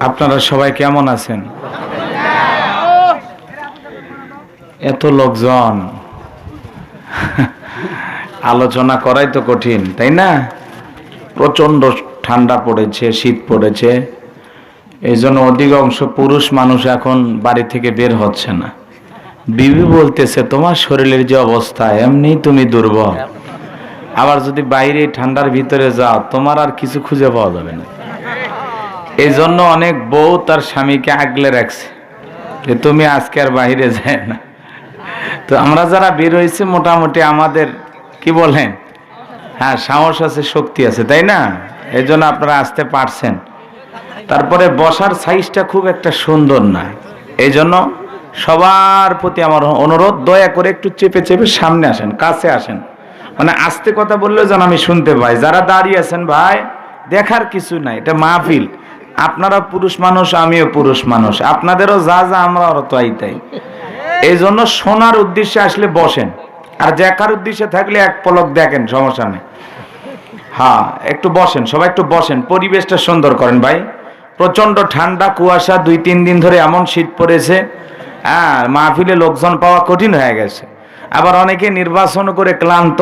আপনারা সবাই কেমন আছেন? এত লোকজন, আলোচনা করাই তো কঠিন, তাই না? প্রচন্ড ঠান্ডা পড়েছে, শীত পড়েছে, এই জন্য অধিকাংশ পুরুষ মানুষ এখন বাড়ি থেকে বের হচ্ছে না। বিবি বলতেছে, তোমার শরীরের যে অবস্থা, এমনি তুমি দুর্বল, আবার যদি বাইরে ঠান্ডার ভিতরে যাও তোমার আর কিছু খুঁজে পাওয়া যাবে না। এই জন্য অনেক বউ তার স্বামীকে আগলে রাখছে যে তুমি আজকে আর বাইরে যায় না। তো আমরা যারা বের হয়েছি মোটামুটি আমাদের কি বলেন, হ্যাঁ, সাহস আছে, শক্তি আছে, তাই না? এই জন্য আপনারা আসতে পারছেন। তারপরে বসার সাইজটা খুব একটা সুন্দর না, এই জন্য সবার প্রতি আমার অনুরোধ, দয়া করে একটু চেপে চেপে সামনে আসেন, কাছে আসেন, মানে আস্তে কথা বললেও যেন আমি শুনতে পাই। যারা দাঁড়িয়ে আছেন ভাই, দেখার কিছু নাই, এটা মাহফিল। আপনারা পুরুষ মানুষ, আমিও পুরুষ মানুষ, আপনাদেরও যা যা আমরাও তো তাই। এই জন্য শোনার উদ্দেশ্যে আসলে বসেন, আর দেখার উদ্দেশ্যে থাকলে এক পলক দেখেন, সমস্যা নেই। হ্যাঁ, একটু বসেন, সবাই একটু বসেন, পরিবেশটা সুন্দর করেন ভাই। প্রচন্ড ঠান্ডা, কুয়াশা, 2-3 দিন ধরে এমন শীত পড়েছে, মাহফিলে লোকজন পাওয়া কঠিন হয়ে গেছে। আবার অনেকে নির্বাচন করে ক্লান্ত,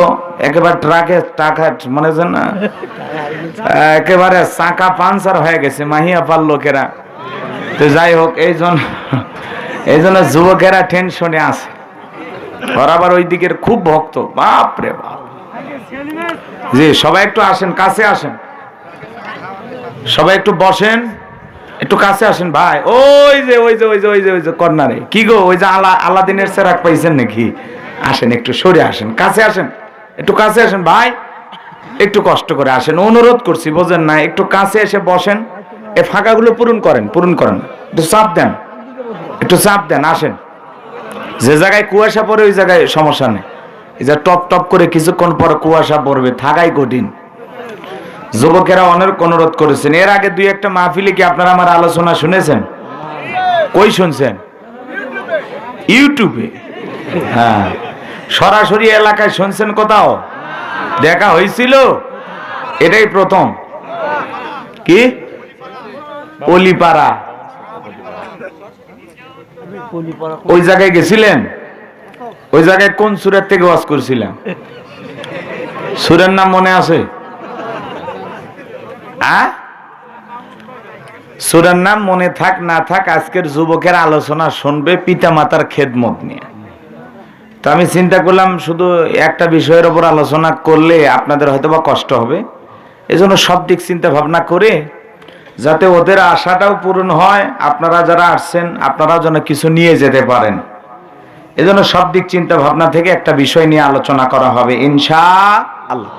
একেবারে ট্রাকে টাকা মনে হয় না, একেবারে চাকা পাঞ্চার হয়ে গেছে, মাহিয়া পাল লোকেরা। তো যাই হোক, এই জন্য যুবকেরা টেনশনে আছে, ওরা আবার ওই দিকের খুব ভক্ত, বাপ রে বাপ। জি, সবাই একটু আসেন, কাছে আসেন, সবাই একটু বসেন, একটু কাছে আসেন ভাই। ওই যে কর্নারে কি গো, ওই যে আলাদিনের সেরাক পাইছেন নাকি? আসেন, একটু সরে আসেন, কাছে আসেন, একটু কাছে আসেন ভাই, একটু কষ্ট করে আসেন, অনুরোধ করছি, বোঝেন না? একটু কাছে এসে বসেন, এই ফাঁকাগুলো পূরণ করেন, একটু চাপ দেন, একটু চাপ দেন, আসেন। যে জায়গায় কুয়াশা পড়ে ওই জায়গায় সমস্যা নেই, এই যে টপ টপ করে কিছুক্ষণ পর কুয়াশা পড়বে, থাকাই কঠিন। যুবকেরা অনেক অনুরোধ করেছেন। এর আগে 2-1টা মাহফিলে কি আপনারা আমার আলোচনা শুনেছেন? কই শুনছেন? ইউটিউবে। হ্যাঁ, সরাসরি এলাকায় শুনছেন কোথাও? দেখা হয়েছিল? এটাই প্রথম। কি অলিপাড়া, ওই জায়গায় গেছিলেন? ওই জায়গায় কোন সূরা থেকে ওয়াজ করছিলাম? সূরার নাম মনে আছে? সূরার নাম মনে থাক না থাক, আজকের যুবকের আলোচনা শুনবে পিতা মাতার খেদমত নিয়ে। তো আমি চিন্তা করলাম শুধু একটা বিষয়ের উপর আলোচনা করলে আপনাদের হয়তো বা কষ্ট হবে, এজন্য সব দিক চিন্তা ভাবনা করে যাতে ওদের আশাটাও পূরণ হয়, আপনারা যারা আসছেন আপনারা যেন কিছু নিয়ে যেতে পারেন, এজন্য সব দিক চিন্তা ভাবনা থেকে একটা বিষয় নিয়ে আলোচনা করা হবে ইনশাআল্লাহ।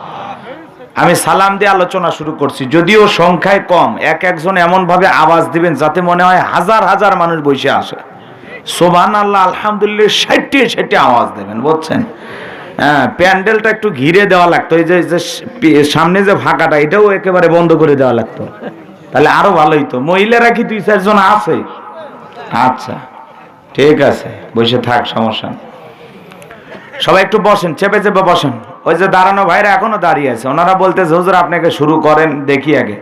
আমি সালাম দিয়ে আলোচনা শুরু করছি, যদিও সংখ্যায় কম, একজন এমন ভাবে আওয়াজ দিবেন যাতে মনে হয় হাজার হাজার মানুষ বসে আসে। সুবহানাল্লাহ, আলহামদুলিল্লাহ, 60 আওয়াজ দেবেন, বুঝছেন? হ্যাঁ, প্যান্ডেলটা একটু ঘিরে দেওয়া লাগতো, এই যে সামনে যে ফাঁকাটা, এটাও একেবারে বন্ধ করে দেওয়া লাগতো, তাহলে আরো ভালোই তো। মহিলারা কি 2-4 জন আছে? আচ্ছা, ঠিক আছে, বসে থাক, সমস্যা নেই। সবাই একটু বসেন, চেপে চেপে বসেন। ওই যে দাঁড়ানো ভাইরা এখনো দাঁড়িয়ে আছে, ওনারা বলতেছে হুজুর আপনাকে শুরু করেন, দেখি আগে।